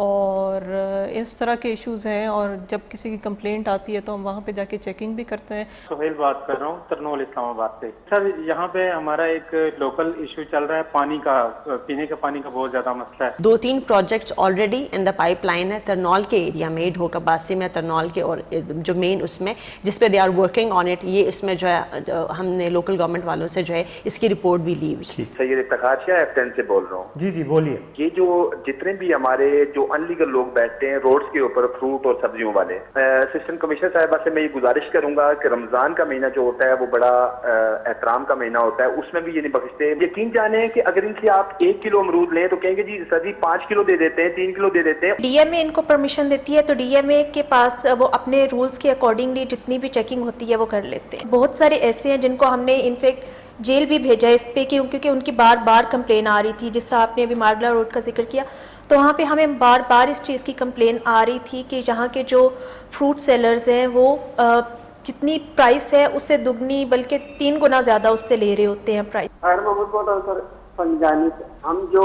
اور اس طرح کے ایشوز ہیں، اور جب کسی کی کمپلینٹ آتی ہے تو ہم وہاں پہ جا کے چیکنگ بھی کرتے ہیں. سہیل بات کر رہا ہوں ترنول اسلام آباد سے. سر یہاں پہ ہمارا ایک لوکل ایشو چل رہا ہے پانی کا، پینے کے پانی کا بہت زیادہ مسئلہ ہے. 2-3 projects already in the pipe line ہے ترنول کے ایریا میں، ڈھوکا باسی میں، ترنول کے، اور جو مین اس میں جس پہ they are working on it. یہ اس میں جو ہے ہم نے لوکل گورنمنٹ والوں سے جو ہے اس کی رپورٹ بھی لی ہوئی. سید افتخار شاہ F10 سے بول رہا ہوں. جی جی بولیے. یہ جو جتنے بھی ہمارے جو ان لیگل لوگ بیٹھتے ہیں روڈز کے اوپر فروٹ اور سبزیوں والے، اسسٹنٹ کمشنر صاحبہ سے میں یہ گزارش کروں گا کہ رمضان کا مہینہ جو ہوتا ہے وہ بڑا احترام کا مہینہ ہوتا ہے، اس میں بھی یہ نہیں بخشتے. یقین جانیں کہ اگر ان سے آپ 1 کلو امرود لیں تو کہیں گے جی سر جی 5 کلو دے دیتے ہیں، 3 کلو دے دیتے ہیں. ڈی ایم اے ان کو پرمیشن دیتی ہے تو ڈی ایم اے کے پاس وہ اپنے رولز کے اکارڈنگلی جتنی بھی چیکنگ ہوتی ہے وہ کر لیتے ہیں. بہت سارے ایسے ہیں جن کو ہم نے انفیکٹ جیل بھی بھیجا اس پہ کیونکہ ان کی بار بار کمپلین آ رہی تھی. جس طرح آپ نے ابھی مارگلا روڈ کا ذکر کیا تو وہاں پہ ہمیں بار بار اس چیز کی کمپلین آ رہی تھی کہ یہاں کے جو فروٹ سیلرز ہیں وہ جتنی پرائس ہے اس سے دگنی بلکہ 3 گنا زیادہ اس سے لے رہے ہوتے ہیں پرائس. پنجانی سے ہم جو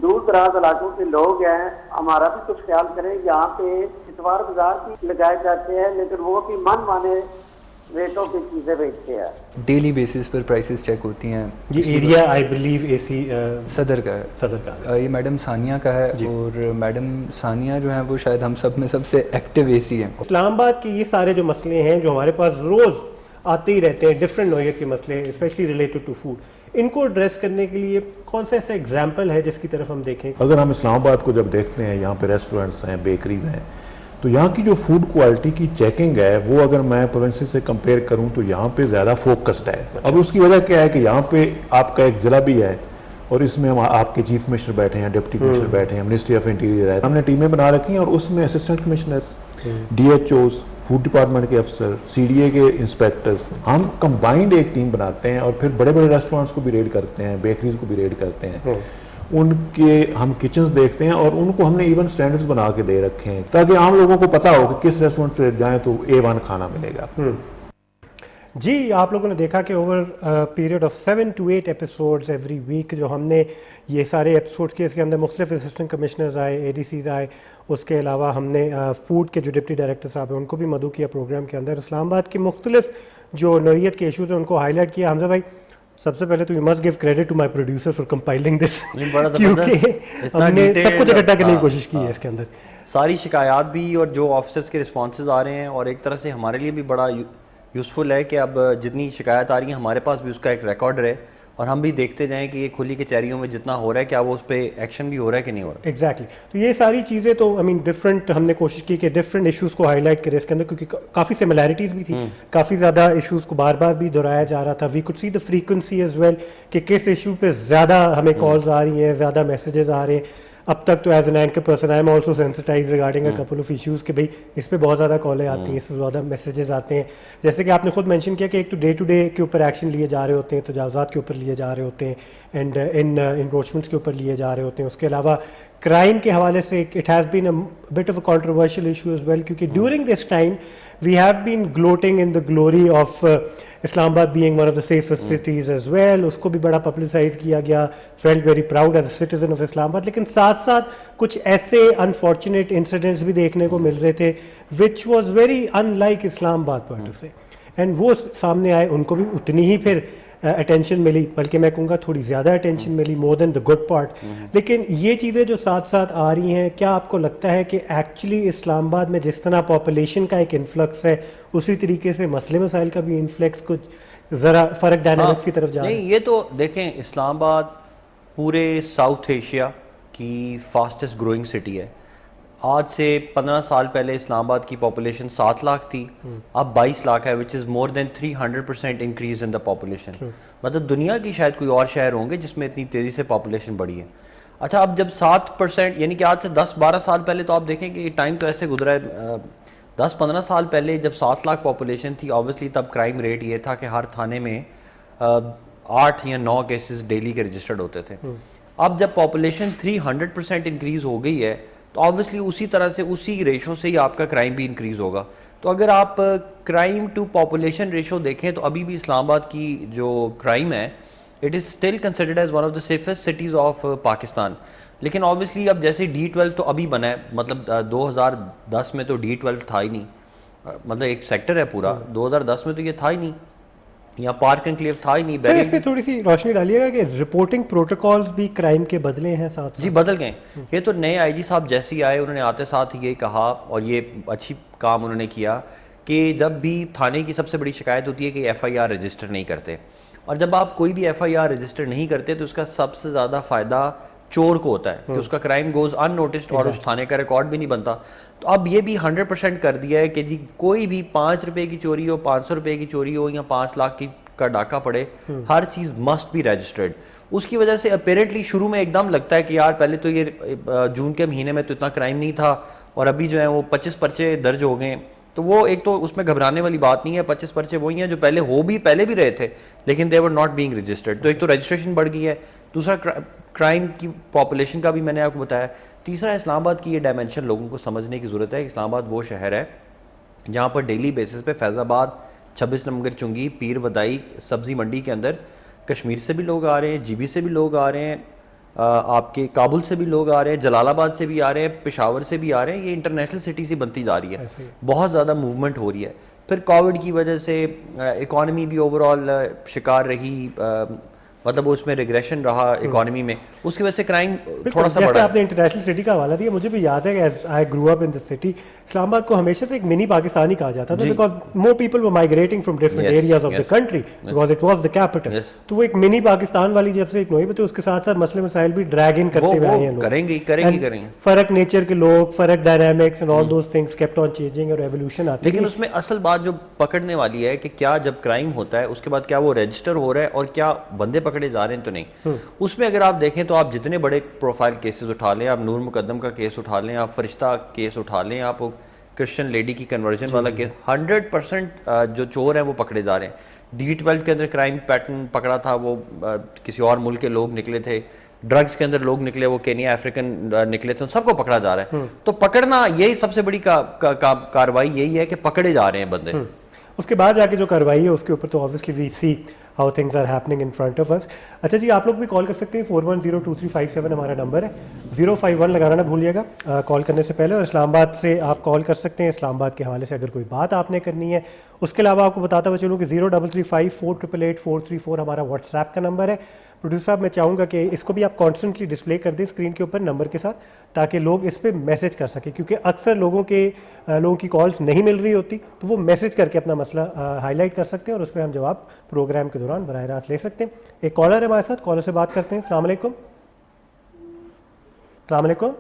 دور دراز علاقوں کے لوگ ہیں ہمارا بھی کچھ خیال کریں. یہاں پہ اتوار بازار بھی لگائے جاتے ہیں لیکن وہ بھی من مانے ریٹوں کی چیزیں بیچتے ہیں. ڈیلی بیسس پر پرائسز چیک ہوتی ہیں. یہ ایریا آئی بلیو اے سی صدر کا ہے. صدر کا یہ میڈم ثانیہ کا ہے اور میڈم ثانیہ جو ہیں وہ شاید ہم سب میں سب سے ایکٹیو اے سی ہیں. اسلام آباد کے یہ سارے جو مسئلے ہیں جو ہمارے پاس روز آتے ہی رہتے ہیں، ڈفرینٹ نوعیت کے مسئلے اسپیشلی ریلیٹڈ ٹو فوڈ، ان کو ایڈریس کرنے کے لیے کون سا ایسا ایگزامپل ہے جس کی طرف ہم دیکھیں؟ اگر ہم اسلام آباد کو جب دیکھتے ہیں یہاں پہ ریسٹورنٹس ہیں، بیکریز ہیں، تو یہاں کی جو فوڈ کوالٹی کی چیکنگ ہے وہ اگر میں پروونسز سے کمپیئر کروں تو یہاں پہ زیادہ فوکسڈ ہے. اب اس کی وجہ کیا ہے کہ یہاں پہ آپ کا ایک ضلع بھی ہے اور اس میں ہم آپ کے چیف منسٹر بیٹھے ہیں، ڈپٹی کمشنر بیٹھے ہیں، منسٹری آف انٹیریئر ہے. ہم نے ٹیمیں بنا رکھی ہیں اور اس میں assistant commissioners, D H Os, food department کے افسر، سی ڈی اے کے انسپیکٹرز، ہم کمبائنڈ ایک ٹیم بناتے ہیں اور پھر بڑے بڑے ریسٹورینٹس کو بھی ریڈ کرتے ہیں، بیکریز کو بھی ریڈ کرتے ہیں. ان کے ہم کچنز دیکھتے ہیں اور ان کو ہم نے ایون سٹینڈرڈز بنا کے دے رکھے ہیں تاکہ عام لوگوں کو پتہ ہو کہ کس ریسٹورنٹ پہ جائیں تو A1 کھانا ملے گا. جی آپ لوگوں نے دیکھا کہ over period of 7 to 8 episodes every week جو ہم نے یہ سارے ایپیسوڈز کے اس کے اندر مختلف اسسٹنٹ کمشنرز آئے، اے ڈی سیز آئے، اس کے علاوہ ہم نے فوڈ کے جو ڈپٹی ڈائریکٹر صاحب ہیں ان کو بھی مدعو کیا پروگرام کے اندر. اسلام آباد کے مختلف جو نوعیت کے ایشوز ہیں ان کو ہائی لائٹ کیا. حمزہ بھائی سب سے پہلے تو you must give credit to my producer for compiling this, کیونکہ ہم نے سب کچھ اکٹھا کرنے کی کوشش کی ہے اس کے اندر. ساری شکایات بھی اور جو آفیسرز کے رسپانسز آ رہے ہیں، اور ایک طرح سے ہمارے لیے بھی بڑا یوزفل ہے کہ اب جتنی شکایات آ رہی ہیں ہمارے پاس بھی اس کا ایک ریکارڈ رہے اور ہم بھی دیکھتے جائیں کہ یہ کھلی کچہریوں میں جتنا ہو رہا ہے کیا وہ اس پہ ایکشن بھی ہو رہا ہے کہ نہیں ہو رہا. ایگزیکٹلی. تو یہ ساری چیزیں تو آئی مین ڈفرینٹ ہم نے کوشش کی کہ ڈفرینٹ ایشوز کو ہائی لائٹ کرے اس کے اندر، کیونکہ کافی سملیرٹیز بھی تھی، کافی زیادہ ایشوز کو بار بار بھی دہرایا جا رہا تھا. We could see the frequency as well کہ کس ایشو پہ زیادہ ہمیں کالز آ رہی ہیں، زیادہ میسیجز آ رہے ہیں. اب تک تو as an anchor person I am also sensitize regarding a couple of issues کہ بھائی اس پہ بہت زیادہ کالیں آتی ہیں، اس پہ زیادہ میسیجز آتے ہیں. جیسے کہ آپ نے خود مینشن کیا کہ ایک تو ڈے کے اوپر ایکشن لیے جا رہے ہوتے ہیں، تجاوزات کے اوپر لیے جا رہے ہوتے ہیں، اینڈ ان انکروچمنٹس کے اوپر لیے جا رہے ہوتے ہیں. اس کے علاوہ کرائم کے حوالے سے it has been a bit of a controversial issue as well, کیونکہ during this time we have been gloating in the glory of Islamabad being one of the safest cities as well. اس کو بھی بڑا publicise کیا گیا، felt very proud as a citizen of اسلام آباد. لیکن ساتھ ساتھ کچھ ایسے انفارچونیٹ انسیڈنٹس بھی دیکھنے کو مل رہے تھے which was very unlike اسلام آباد per se. اینڈ وہ سامنے آئے، ان کو بھی اتنی ہی پھر اٹینشن ملی، بلکہ میں کہوں گا تھوڑی زیادہ اٹینشن ملی، مور دین دا گڈ پارٹ. لیکن یہ چیزیں جو ساتھ ساتھ آ رہی ہیں، کیا آپ کو لگتا ہے کہ ایکچولی اسلام آباد میں جس طرح پاپولیشن کا ایک انفلکس ہے اسی طریقے سے مسئلے مسائل کا بھی انفلکس کچھ ذرا فرق ڈائنامکس کی طرف جا رہا ہے؟ نہیں، یہ تو دیکھیں اسلام آباد پورے ساؤتھ ایشیا کی فاسٹسٹ گروئنگ سٹی ہے. آج سے 15 سال پہلے اسلام آباد کی پاپولیشن 7 لاکھ تھی، اب 22 لاکھ ہے، which is more then 300% increase in the population. مطلب دنیا کی شاید کوئی اور شہر ہوں گے جس میں اتنی تیزی سے پاپولیشن بڑھی ہے. اچھا اب جب 7% یعنی کہ آج سے 10-12 سال پہلے تو آپ دیکھیں کہ یہ ٹائم تو ایسے گزرا ہے. 10-15 سال پہلے جب 7 لاکھ پاپولیشن تھی، آبویسلی تب کرائم ریٹ یہ تھا کہ ہر تھانے میں 8 یا 9 کیسز ڈیلی کے رجسٹرڈ ہوتے تھے. اب جب پاپولیشن 300% انکریز ہو گئی ہے تو آبویسلی اسی طرح سے اسی ریشو سے ہی آپ کا کرائم بھی انکریز ہوگا. تو اگر آپ کرائم ٹو پاپولیشن ریشو دیکھیں تو ابھی بھی اسلام آباد کی جو کرائم ہے it is still considered as one of the safest cities of Pakistan. لیکن آبویسلی اب جیسے D12 تو ابھی بنا ہے, مطلب 2010 میں تو D12 تھا ہی نہیں, مطلب ایک سیکٹر ہے پورا, 2010 میں تو یہ تھا ہی نہیں, یا پارک انکلیو تھا ہی نہیں. سر اس پہ تھوڑی سی روشنی ڈالیے گا کہ رپورٹنگ پروٹوکالز بھی کرائم کے بدلے ہیں ساتھ؟ جی بدل گئے. یہ تو نئے آئی جی صاحب جیسے ہی آئے انہوں نے آتے ساتھ یہ کہا, اور یہ اچھی کام انہوں نے کیا, کہ جب بھی تھانے کی سب سے بڑی شکایت ہوتی ہے کہ FIR رجسٹر نہیں کرتے, اور جب آپ کوئی بھی FIR رجسٹر نہیں کرتے تو اس کا سب سے زیادہ فائدہ چور کو ہوتا ہے کہ اس کا کرائم گوز ان نوٹسڈ اور اس تھانے کا ریکارڈ بھی نہیں بنتا. تو اب یہ بھی 100% کر دیا ہے کہ جی کوئی بھی 5 روپے کی چوری ہو, 500 روپے کی چوری ہو, یا 5 لاکھ کا ڈاکہ پڑے, ہر چیز مسٹ بی رجسٹرڈ. اس کی وجہ سے اپیرنٹلی شروع میں ایک دم لگتا ہے کہ یار پہلے تو یہ جون کے مہینے میں تو اتنا کرائم نہیں تھا, اور ابھی جو ہے وہ 25 پرچے درج ہو گئے. تو وہ ایک تو اس میں گھبرانے والی بات نہیں ہے, 25 پرچے وہی ہیں جو پہلے بھی رہے تھے لیکن دے ور ناٹ بینگ رجسٹرڈ. تو ایک تو رجسٹریشن بڑھ گئی ہے, دوسرا کرائم کی پاپولیشن کا بھی میں نے آپ کو بتایا, تیسرا اسلام آباد کی یہ ڈائمنشن لوگوں کو سمجھنے کی ضرورت ہے. اسلام آباد وہ شہر ہے جہاں پر ڈیلی بیسس پہ فیض آباد, 26 نمبر چنگی, پیر ودائی سبزی منڈی کے اندر کشمیر سے بھی لوگ آ رہے ہیں, GB سے بھی لوگ آ رہے ہیں, آپ کے کابل سے بھی لوگ آ رہے ہیں, جلال آباد سے بھی آ رہے ہیں, پشاور سے بھی آ رہے ہیں. یہ انٹرنیشنل سٹی سی بنتی جا رہی ہے, بہت زیادہ موومنٹ ہو رہی ہے. پھر کووڈ کی وجہ سے اکانومی بھی اوور آل شکار رہی, مطلب اس میں ریگریشن رہا اکانومی میں, اس کی وجہ سے کرائم تھوڑا سا بڑھا. جیسے آپ نے انٹرنیشنل سٹی کا حوالہ دیا, مجھے بھی یاد ہے کہ آئی گرو اپ ان دس سٹی, اسلام آباد کو ہمیشہ سے ایک منی پاکستانی کہا جاتا تھا, because more people were migrating from different areas of the country, because it was the capital. تو وہ ایک منی پاکستان والی جب سے ایک نوئی, تو اس کے ساتھ ساتھ مسئلے مسائل بھی ڈریگ ان کرتے ہوئے آئے ہیں لوگ. کریں گے فرق نیچر کے لوگ, فرق dynamics and all those things kept on changing, اور ایوولوشن آتی ہے. لیکن اس میں اصل بات جو پکڑنے والی ہے کہ کیا جب کرائم ہوتا ہے اس کے بعد کیا وہ رجسٹر ہو رہا ہے اور کیا بندے پکڑے جا رہے ہیں تو نہیں. اس میں اگر آپ دیکھیں تو آپ جتنے بڑے پروفائل کیسز اٹھا لیں, آپ نور مقدم کا کیس اٹھا لیں, آپ فرشتہ کیس اٹھا لیں, آپ کرسچن لیڈی کی کنورژن والا کیس, 100% جو چور ہیں وہ پکڑے جا رہے ہیں. D12 کے اندر کرائم پیٹرن پکڑا تھا, وہ کسی اور ملک کے لوگ نکلے تھے. ڈرگز کے اندر لوگ نکلے, وہ کینیا افریقن نکلے تھے, سب کو پکڑا جا رہا ہے. تو پکڑنا یہی سب سے بڑی کاروائی یہی ہے کہ پکڑے جا رہے ہیں بندے. اس کے بعد جا کے جو کاروائی ہے اس کے اوپر تو obviously we see how things are happening in front of us. اچھا جی, آپ لوگ بھی کال کر سکتے ہیں, 41023557 ہمارا نمبر ہے, 051 لگانا نہ بھولیے گا کال کرنے سے پہلے. اور اسلام آباد سے آپ کال کر سکتے ہیں, اسلام آباد کے حوالے سے اگر کوئی بات آپ نے کرنی ہے. اس کے علاوہ آپ کو بتاتا ہوا چلوں کہ 033548888434 ہمارا واٹس ایپ کا نمبر ہے. پروڈیوسر صاحب میں چاہوں گا کہ اس کو بھی آپ کانسٹنٹلی ڈسپلے کر دیں اسکرین کے اوپر نمبر کے ساتھ, تاکہ لوگ اس پہ میسج کر سکیں, کیونکہ اکثر لوگوں کی کالز نہیں مل رہی ہوتی, تو وہ میسج کر کے اپنا مسئلہ ہائی لائٹ کر سکتے ہیں, اور اس پہ ہم جواب پروگرام کے دوران براہ راست لے سکتے ہیں. ایک کالر ہے ہمارے ساتھ, کالر سے بات کرتے ہیں. السلام علیکم. السلام علیکم.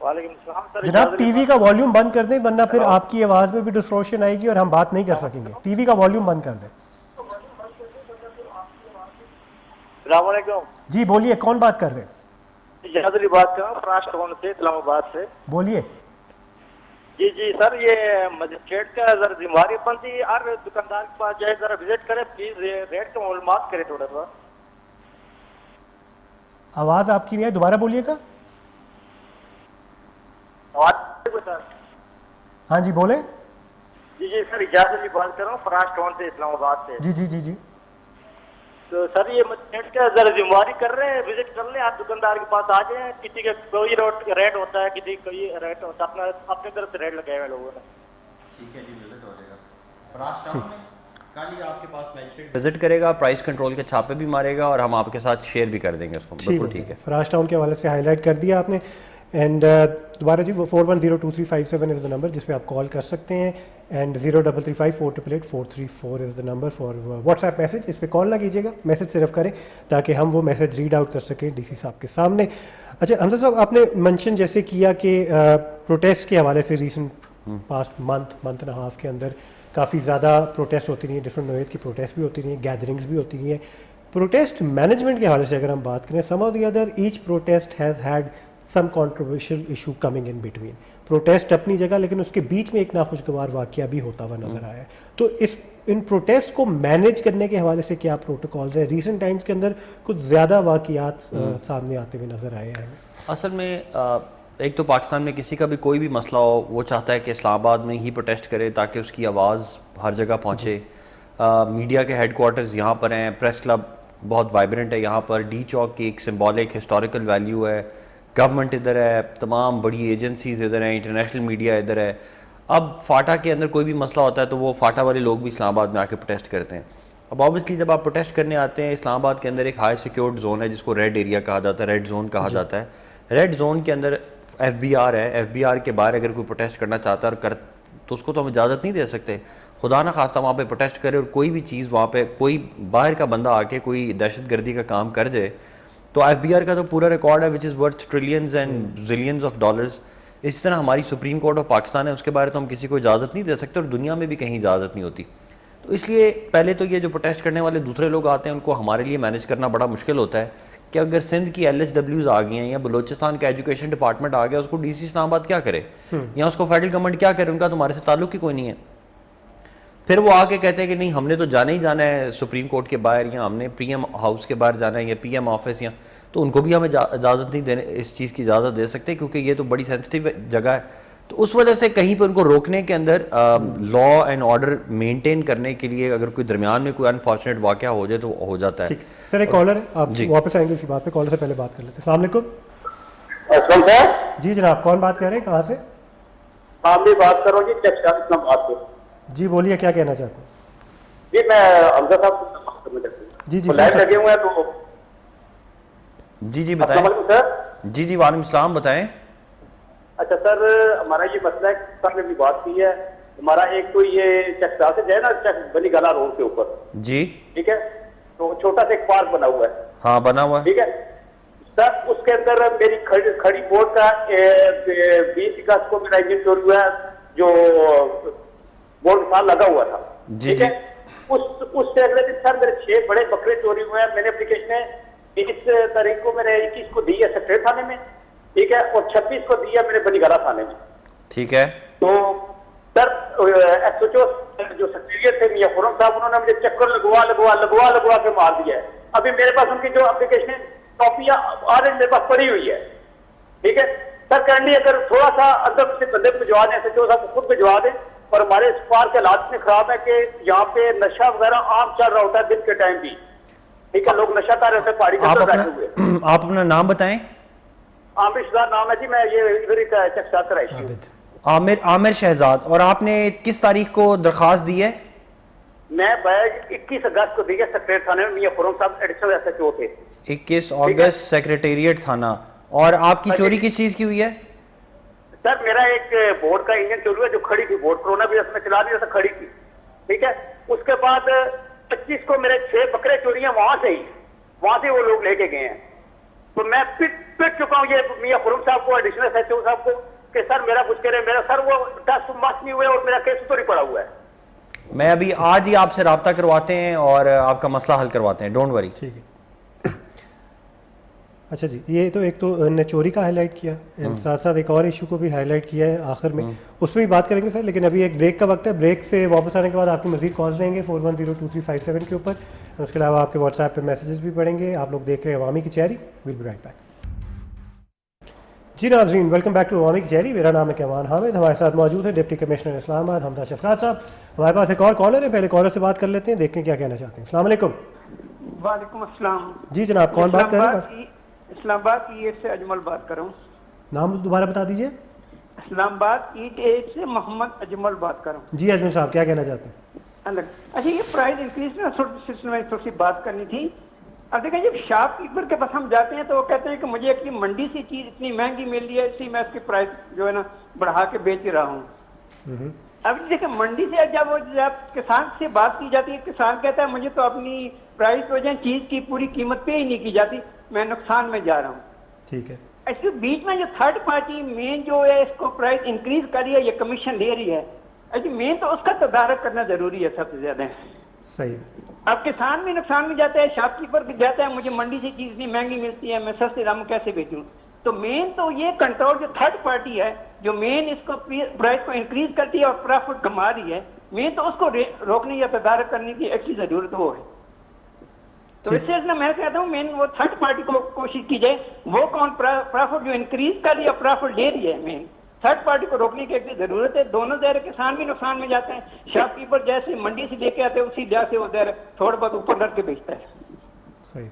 وعلیکم السلام. جناب ٹی وی کا والیوم بند کر دیں, ورنہ پھر آپ کی آواز میں بھی ڈسٹورشن آئے گی اور ہم بات نہیں کر سکیں گے. ٹی وی کا والیوم بند کر دیں. السلام علیکم. جی بولیے, کون بات کر رہے ہیں؟ جہاد علی بات کر رہا ہوں, فراش ٹاؤن سے, اسلام آباد سے. بولیے. جی سر, یہ مجسٹریٹ کا ذرا ذمہ داری بنتی, ہر دکاندار کے پاس جائے, ذرا وزٹ کرے پلیز, ریٹ کا معلومات کرے تھوڑا سا. آواز آپ کی نہیں ہے, دوبارہ بولیے گا. ہاں جی بولیں. جی سر, اجازت علی بات کر رہا ہوں, فراش ٹاؤن سے, اسلام آباد سے. جی. تو سر یہ مجسٹریٹ کا ذرا ذمہ داری کر رہے ہیں, وزٹ کر لیں, آپ دکاندار کے پاس آ جائیں. کسی کا کوئی ریٹ ہوتا ہے, کسی کوئی ریٹ ہوتا ہے, اپنے طرف سے ریٹ لگائے ہوئے لوگوں نے. ٹھیک ہے جی, وزٹ ہو جائے گا. فراش ٹاؤن میں کل ہی آپ کے پاس میجسٹریٹ وزٹ کرے گا, پرائس کنٹرول کے چھاپے بھی مارے گا, اور ہم آپ کے ساتھ شیئر بھی کر دیں گے اس کو. بالکل ٹھیک ہے. فراش ٹاؤن کے حوالے سے ہائی لائٹ کر دیا آپ نے. اینڈ دوبارہ جی 41023557 از دا نمبر جس پہ آپ کال کر سکتے ہیں, and 033548888434 is the number for WhatsApp message. اس پہ کال نہ کیجیے گا, میسج صرف کریں تاکہ ہم وہ میسج ریڈ آؤٹ کر سکیں ڈی سی صاحب کے سامنے. اچھا حمزہ صاحب, آپ نے منشن جیسے کیا کہ پروٹیسٹ کے حوالے سے recent past month and half کے اندر کافی زیادہ پروٹیسٹ ہوتی رہی ہیں, ڈفرینٹ نوعیت کی پروٹیسٹ بھی ہوتی رہی ہیں, گیدرنگس بھی ہوتی رہی ہیں. پروٹیسٹ مینجمنٹ کے حوالے سے اگر ہم بات کریں, some of the other each protest has had some controversial issue coming in between. Protest اپنی جگہ, لیکن اس کے بیچ میں ایک ناخوشگوار واقعہ بھی ہوتا ہوا نظر آیا ہے. تو ان پروٹیسٹ کو مینیج کرنے کے حوالے سے کیا پروٹوکالز ہیں؟ ریسنٹ ٹائمز کے اندر کچھ زیادہ واقعات سامنے آتے ہوئے نظر آئے ہیں. اصل میں ایک تو پاکستان میں کسی کا بھی کوئی بھی مسئلہ ہو, وہ چاہتا ہے کہ اسلام آباد میں ہی پروٹیسٹ کرے تاکہ اس کی آواز ہر جگہ پہنچے. میڈیا کے ہیڈ کوارٹرز یہاں پر ہیں, پریس کلب بہت وائبرنٹ ہے یہاں پر. ڈی چوک کی ایک سمبولک ہسٹوریکل ویلیو ہے, گورنمنٹ ادھر ہے, تمام بڑی ایجنسیز ادھر ہیں, انٹرنیشنل میڈیا ادھر ہے. اب فاٹا کے اندر کوئی بھی مسئلہ ہوتا ہے تو وہ فاٹا والے لوگ بھی اسلام آباد میں آ کے پروٹیسٹ کرتے ہیں. اب آبویسلی جب آپ پروٹیسٹ کرنے آتے ہیں, اسلام آباد کے اندر ایک ہائی سیکیورڈ زون ہے جس کو ریڈ ایریا کہا جاتا ہے, ریڈ زون کہا جاتا ہے. ریڈ زون کے اندر ایف بی آر ہے, ایف بی آر کے باہر اگر کوئی پروٹیسٹ کرنا چاہتا ہے اور تو اس کو تو ہم اجازت نہیں دے سکتے. خدا نہ خواستہ وہاں پہ پروٹیسٹ کرے اور کوئی بھی چیز وہاں پہ کوئی باہر کا بندہ آ کے کوئی دہشت گردی کا کام کر جائے تو ایف بی آر کا تو پورا ریکارڈ ہے which is worth trillions and zillions of dollars. اسی طرح ہماری سپریم کورٹ آف پاکستان ہے, اس کے بارے تو ہم کسی کو اجازت نہیں دے سکتے اور دنیا میں بھی کہیں اجازت نہیں ہوتی. تو اس لیے پہلے تو یہ جو پروٹیسٹ کرنے والے دوسرے لوگ آتے ہیں ان کو ہمارے لیے مینیج کرنا بڑا مشکل ہوتا ہے کہ اگر سندھ کی ایل ایس ڈبلیوز آ گئی ہیں یا بلوچستان کا ایجوکیشن ڈپارٹمنٹ آ گیا, اس کو ڈی سی اسلام آباد کیا کرے یا اس کو فیڈرل گورنمنٹ کیا کرے, ان کا تمہارے سے تعلق ہی کوئی نہیں ہے. پھر وہ آ کے کہتے ہیں کہ نہیں ہم نے تو جانا ہی جانا ہے سپریم کورٹ کے باہر یا ہم نے پی ایم ہاؤس کے باہر جانا ہے یا پی ایم آفس, یا تو ان کو بھی ہمیں اجازت نہیں دینے اس چیز کی اجازت دے سکتے کیونکہ یہ تو بڑی سینسٹیو جگہ ہے. تو اس وجہ سے کہیں پہ ان کو روکنے کے اندر لا اینڈ آرڈر مینٹین کرنے کے لیے اگر کوئی درمیان میں کوئی انفارچونیٹ واقعہ ہو جائے تو ہو جاتا ہے. سر ایک کالر ہے, آپ واپس آئیں گے اسی بات پہ, کالر سے پہلے بات کر لیتے ہیں. السلام علیکم. اسلام صاحب. جی جناب, کون بات کر رہے ہیں, کہاں سے؟ آپ بھی بات کرو جی, اسلام آباد سے. جی بولیے, کیا کہنا چاہتے ہیں؟ جی میں حمزہ صاحب سے بات کرنا چاہتا ہوں. جی لائف لگے ہوئے ہیں تو جی بتائیں. جی وعلیکم السلام, بتائیں. اچھا سر, ہمارا یہ مسئلہ ہے, سر نے بھی بات کی ہے, ہمارا ایک تو یہ چکسا سے جو ہے نا بنی گالا روڈ کے اوپر, جی ٹھیک ہے, تو چھوٹا سا ایک پارک بنا ہوا ہے. ہاں بنا ہوا ہے, ٹھیک ہے سر. اس کے اندر میری کھڑی بورڈ کا 20 اگست کو میرا انجن چوری ہوا ہے جو بورڈ سال لگا ہوا تھا. ٹھیک ہے, اس سے اگلے دن سر میرے 6 بڑے بکرے چوری ہوئے ہیں. میں نے اپلیکیشن 20 تاریخ کو میں نے 21 کو دی ہے سیکٹری تھانے میں, ٹھیک ہے, اور 26 کو دی ہے میں نے بنی گالا تھانے میں. ٹھیک ہے. تو سر ایس ایچ او جو سیکریٹریٹ تھے میاں خرم صاحب, انہوں نے مجھے چکر لگوا کے مار دیا ہے. ابھی میرے پاس ان کی جو اپلیکیشن کاپیاں آلریڈی میرے پاس پڑی ہوئی ہے. ٹھیک ہے سر, کائنڈلی اگر تھوڑا سا اندر سے بندے کو بھجوا دیں, ایس ایچ او صاحب کو خود بھجوا دیں. اور ہمارے اس پارک کے حالات اتنے خراب ہے کہ یہاں پہ نشہ وغیرہ عام چل رہا ہوتا ہے دن کے ٹائم بھی. ٹھیک ہے, لوگ نشہ کر رہے ہوتے ہیں پہاڑی کے اندر بیٹھے ہوئے. آپ اپنا نام بتائیں. عامر شہزاد نام ہے جی, میں یہ ادھر کا چکسات کا رہائشی ہوں. عامر شہزاد. اور آپ نے کس تاریخ کو درخواست دی ہے؟ میں 21 اگست کو دی ہے سیکریٹریٹ تھانے میں, میاں خرم صاحب ایڈیشنل ایس ایچ او تھے. 21 اگست سیکریٹریٹ تھانہ. اور آپ کی چوری کس چیز کی ہوئی ہے؟ سر میرا ایک بورڈ کا انجن چوری ہوا جو کھڑی تھی, بورڈ کرونا وائرس میں چلا دیا تھا, کھڑی تھی. ٹھیک ہے, اس کے بعد 25 کو میرے 6 بکرے چوری ہیں وہاں سے وہ لوگ لے کے گئے ہیں. تو میں پٹ چکا ہوں یہ میاں خرم صاحب کو, ایڈیشنل ایس ایچ او صاحب کو, کہ سر میرا کچھ کہہ رہے ہیں, میرا سر وہ ٹیسٹ مس نہیں ہوئے اور میرا کیس تو نہیں پڑا ہوا ہے. میں ابھی آج ہی آپ سے رابطہ کرواتے ہیں اور آپ کا مسئلہ حل کرواتے ہیں, ڈونٹ وری. ٹھیک ہے. اچھا جی, یہ تو ایک تو نے چوری کا ہائی لائٹ کیا, ساتھ ساتھ ایک اور ایشو کو بھی ہائی لائٹ کیا ہے آخر میں, اس پہ بھی بات کریں گے سر. لیکن ابھی ایک بریک کا وقت ہے, بریک سے واپس آنے کے بعد آپ کی مزید کالز رہیں گے 410235 کے اوپر. اس کے علاوہ آپ کے واٹس ایپ پہ میسیجز بھی پڑھیں گے. آپ لوگ دیکھ رہے ہیں عوامی کچہری. We'll be right back. جی ناظرین, ویلکم بیک ٹو عوامی کچہری. میرا نام ہے کیوان حامد, ہمارے ساتھ موجود ہے ڈپٹی کمشنر اسلام آباد حمزہ شفقات صاحب. ہمارے پاس ایک اور کالر ہے, پہلے کالر سے بات کر لیتے ہیں, دیکھتے ہیں کیا کہنا چاہتے ہیں. السلام علیکم. وعلیکم السلام. جی جناب, کون بات کر رہے ہیں؟ اسلام آباد ایٹ سے اجمل بات کر رہا ہوں. نام دوبارہ بتا دیجیے. اسلام آباد ایٹ سے محمد اجمل بات کر رہا ہوں. جی اجمل صاحب, کیا کہنا چاہتے ہیں؟ اچھا, یہ پرائز انکریز میں سلسلے میں تھوڑی سی بات کرنی تھی. اب دیکھیں, جب شاپ کیپر کے پاس ہم جاتے ہیں تو وہ کہتے ہیں کہ مجھے ایک منڈی سے چیز اتنی مہنگی مل رہی ہے, اس لیے میں اس کی پرائز جو ہے نا بڑھا کے بیچ رہا ہوں. اب دیکھیں, منڈی سے جب کسان سے بات کی جاتی ہے, کسان کہتا ہے مجھے تو اپنی پرائز وجہ چیز کی پوری قیمت پہ ہی نہیں کی جاتی, میں نقصان میں جا رہا ہوں. ٹھیک ہے. اس کے بیچ میں جو تھرڈ پارٹی مین جو ہے اس کو پرائز انکریز کر رہی ہے, یہ کمیشن لے رہی ہے, مین تو اس کا تدارک کرنا ضروری ہے سب سے زیادہ. صحیح. اب کسان بھی نقصان میں جاتا ہے, شاپ کیپر بھی جاتا ہے, مجھے منڈی سے چیز اتنی مہنگی ملتی ہے, میں سستے دام کیسے بیچوں. تو مین تو یہ کنٹرول جو تھرڈ پارٹی ہے جو مین اس کو پرائز کو انکریز کرتی ہے اور پروفٹ کما رہی ہے, مین تو اس کو روکنے یا تدارک کرنے کی ایسی ضرورت وہ ہے. تو اس سے میں کہتا ہوں مین وہ تھرڈ پارٹی کو کوشش کی جائے, وہ کون پروفٹ جو انکریز کر رہی ہے پروفٹ لے رہی ہے, مین تھرڈ پارٹی کو روکنے کی ایک ضرورت ہے. دونوں ظاہر کسان بھی نقصان میں جاتے ہیں, شاپ کیپر جیسے منڈی سے لے کے آتے ہیں اسی جگہ سے وہ ظاہر تھوڑا بہت اوپر کر کے بیچتا ہے. صحیح,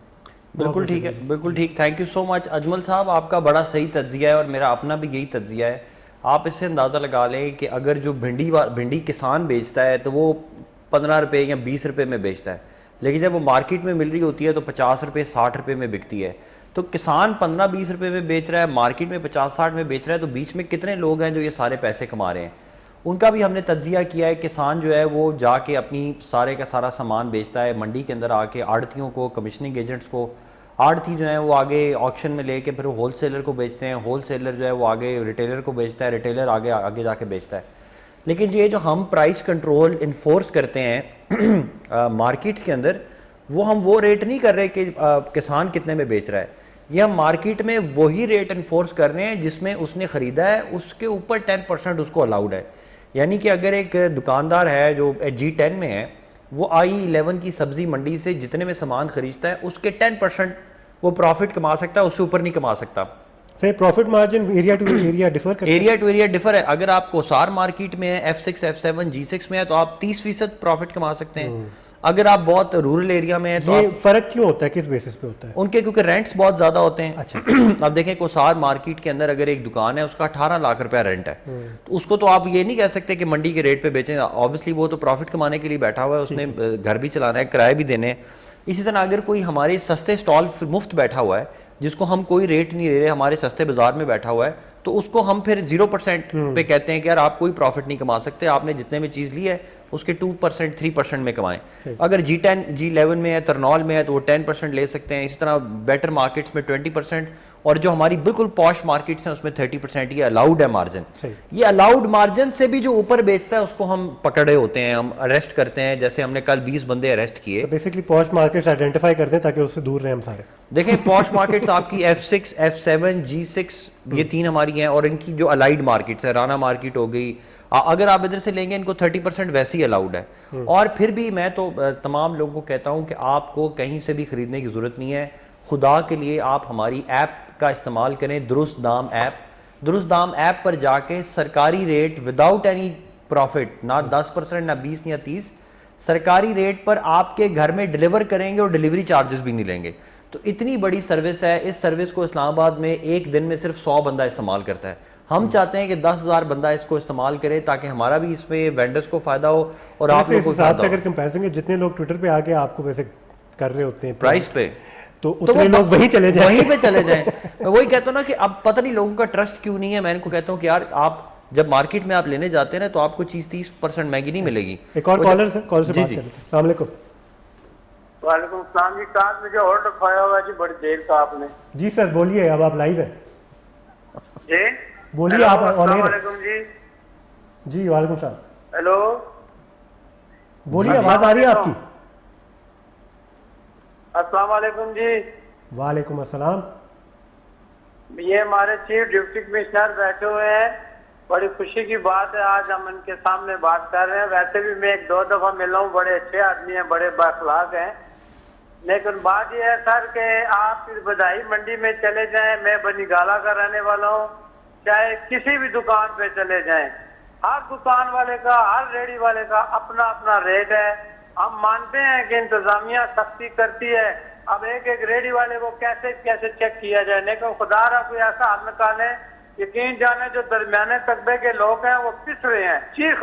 بالکل ٹھیک ہے, بالکل ٹھیک. تھینک یو سو مچ اجمل صاحب, آپ کا بڑا صحیح تجزیہ ہے اور میرا اپنا بھی یہی تجزیہ ہے. آپ اس سے اندازہ لگا لیں کہ اگر جو بھنڈی کسان بیچتا ہے تو وہ 15 روپے یا 20 روپے میں بیچتا ہے, لیکن جب وہ مارکیٹ میں مل رہی ہوتی ہے تو 50 روپے 60 روپے میں بکتی ہے. تو کسان 15-20 روپے میں بیچ رہا ہے, مارکیٹ میں 50-60 میں بیچ رہا ہے, تو بیچ میں کتنے لوگ ہیں جو یہ سارے پیسے کما رہے ہیں. ان کا بھی ہم نے تجزیہ کیا ہے. کسان جو ہے وہ جا کے اپنی سارے کا سارا سامان بیچتا ہے منڈی کے اندر آ کے آڑھتیوں کو, کمیشننگ ایجنٹس کو. آڑھتی جو ہیں وہ آگے آکشن میں لے کے پھر ہول سیلر کو بیچتے ہیں, ہول سیلر جو ہے وہ آگے ریٹیلر کو بیچتا ہے, ریٹیلر آگے جا کے بیچتا ہے. لیکن یہ جو ہم پرائس کنٹرول انفورس کرتے ہیں مارکیٹس کے اندر, وہ ریٹ نہیں کر رہے کہ کسان کتنے میں بیچ رہا ہے. یہ ہم مارکیٹ میں وہی ریٹ انفورس کر رہے ہیں جس میں اس نے خریدا ہے, اس کے اوپر 10% اس کو الاؤڈ ہے. یعنی کہ اگر ایک دکاندار ہے جو G10 میں ہے, وہ I11 کی سبزی منڈی سے جتنے میں سامان خریدتا ہے اس کے 10% وہ پروفٹ کما سکتا ہے, اس سے اوپر نہیں کما سکتا. صحیح, profit margin area to area differ کرتا ہے. ایریا ٹو ایریا ڈیفر ہے. اگر آپ کوسار مارکیٹ میں ہے, F6 F7 G6 میں ہے, تو آپ 30% پروفٹ کما سکتے ہیں. اگر آپ بہت رورل ایریا میں ہیں تو یہ فرق کیوں ہوتا ہے, کس بیسس پہ ہوتا ہے؟ ان کے کیونکہ رینٹس بہت زیادہ ہوتے ہیں. اچھا, اب دیکھیں کوسار مارکیٹ کے اندر اگر ایک دکان ہے اس کا 18 لاکھ روپیہ رینٹ ہے, تو اس کو تو آپ یہ نہیں کہہ سکتے کہ منڈی کے ریٹ پہ بیچیں. آبویسلی وہ تو پروفٹ کمانے کے لیے بیٹھا ہوا ہے, اس نے گھر بھی چلانا ہے, کرائے بھی دینے ہیں. اسی طرح اگر کوئی ہمارے سستے سٹال مفت بیٹھا ہوا ہے جس کو ہم کوئی ریٹ نہیں دے رہے, ہمارے سستے بازار میں بیٹھا ہوا ہے, تو اس کو ہم پھر 0% پہ کہتے ہیں کہ یار آپ کوئی پروفٹ نہیں کما سکتے, آپ نے جتنے میں چیز لی ہے اس کے 2% 3% میں کمائیں. اگر G10 G11 میں ہے, ترنول میں ہے, تو وہ 10% لے سکتے ہیں. اسی طرح بیٹر مارکیٹس میں 20%, اور جو ہماری بالکل پوش مارکیٹس ہیں اس میں 30%. یہ الاؤڈ ہے مارجن. یہ الاؤڈ مارجن سے بھی جو اوپر بیچتا ہے اس کو ہم پکڑے ہوتے ہیں, ہم اریسٹ کرتے ہیں. جیسے ہم نے کل 20 بندے اریسٹ کیے. بیسیکلی پوش مارکیٹس آئیڈینٹیفائی کرتے ہیں تاکہ اس سے دور رہیں ہم سارے. دیکھیں پوش مارکیٹس آپ کی F6 F7 G6 یہ 3 ہماری ہیں, اور ان کی جو الائڈ مارکیٹس ہے, رانا مارکیٹ ہو گئی, اگر آپ ادھر سے لیں گے ان کو 30% ویسے ہی الاؤڈ ہے. اور پھر بھی میں تو تمام لوگوں کو کہتا ہوں کہ آپ کو کہیں سے بھی خریدنے کی ضرورت نہیں ہے. خدا کے لیے آپ ہماری ایپ کا استعمال کریں, درست دام ایپ. درست دام ایپ پر جا کے سرکاری ریٹ وداؤٹ اینی پروفٹ, نہ 10% نہ 20 یا 30, سرکاری ریٹ پر آپ کے گھر میں ڈیلیور کریں گے اور ڈیلیوری چارجز بھی نہیں لیں گے. تو اتنی بڑی سروس ہے. اس سروس کو اسلام آباد میں ایک دن میں صرف 100 بندہ استعمال کرتا ہے. ہم چاہتے ہیں کہ 10,000 بندہ اس کو استعمال کرے تاکہ ہمارا بھی اس میں وینڈرز کو فائدہ ہو اور آپ لوگوں کو فائدہ ہو. اگر کمپیریزن جتنے لوگ ٹویٹر پہ آگے آپ کو ویسے کر رہے ہوتے ہیں پرائس پہ, تو اتنے لوگ وہیں چلے جائیں, وہیں پہ چلے جائیں. میں وہی کہتا ہوں نا کہ اب پتہ نہیں لوگوں کا ٹرسٹ کیوں نہیں ہے. میں ان کو کہتا ہوں کہ یار آپ جب مارکیٹ میں آپ لینے جاتے ہیں نا تو آپ کو چیز 30% مہنگی نہیں ملے گی. ایک اور کالر سے بات کرتے ہیں. السلام علیکم. وعلیکم السلام جی. کارڈ مجھے اور رکھوایا ہوا جی, بڑی دیر کا آپ نے. جی سر بولیے, اب آپ لائیو ہیں. جی بولیے آپ. السلام علیکم جی. جی وعلیکم السلام. ہیلو بولیے, آواز آ رہی ہے آپ کی. السلام علیکم جی. وعلیکم السلام. یہ ہمارے چیف ڈپٹی کمشنر بیٹھے ہوئے ہیں, بڑی خوشی کی بات ہے آج ہم ان کے سامنے بات کر رہے ہیں. ویسے بھی میں 1-2 دفعہ ملا ہوں, بڑے اچھے آدمی ہیں, بڑے بااخلاق ہیں. لیکن بات یہ ہے سر کہ آپ بدائی منڈی میں چلے جائیں, میں بنی گالا کا رہنے والا ہوں, چاہے کسی بھی دکان پہ چلے جائیں, ہر دکان والے کا, ہر ریڑھی والے کا اپنا اپنا ریٹ ہے. ہم مانتے ہیں کہ انتظامیہ سختی کرتی ہے. اب ایک ریڑھی والے کو کیسے چیک کیا جائے, لیکن خدا را کوئی ایسا حل نکالے. یقین جانے جو درمیانے طبقے کے لوگ ہیں وہ پس رہے ہیں, چیخ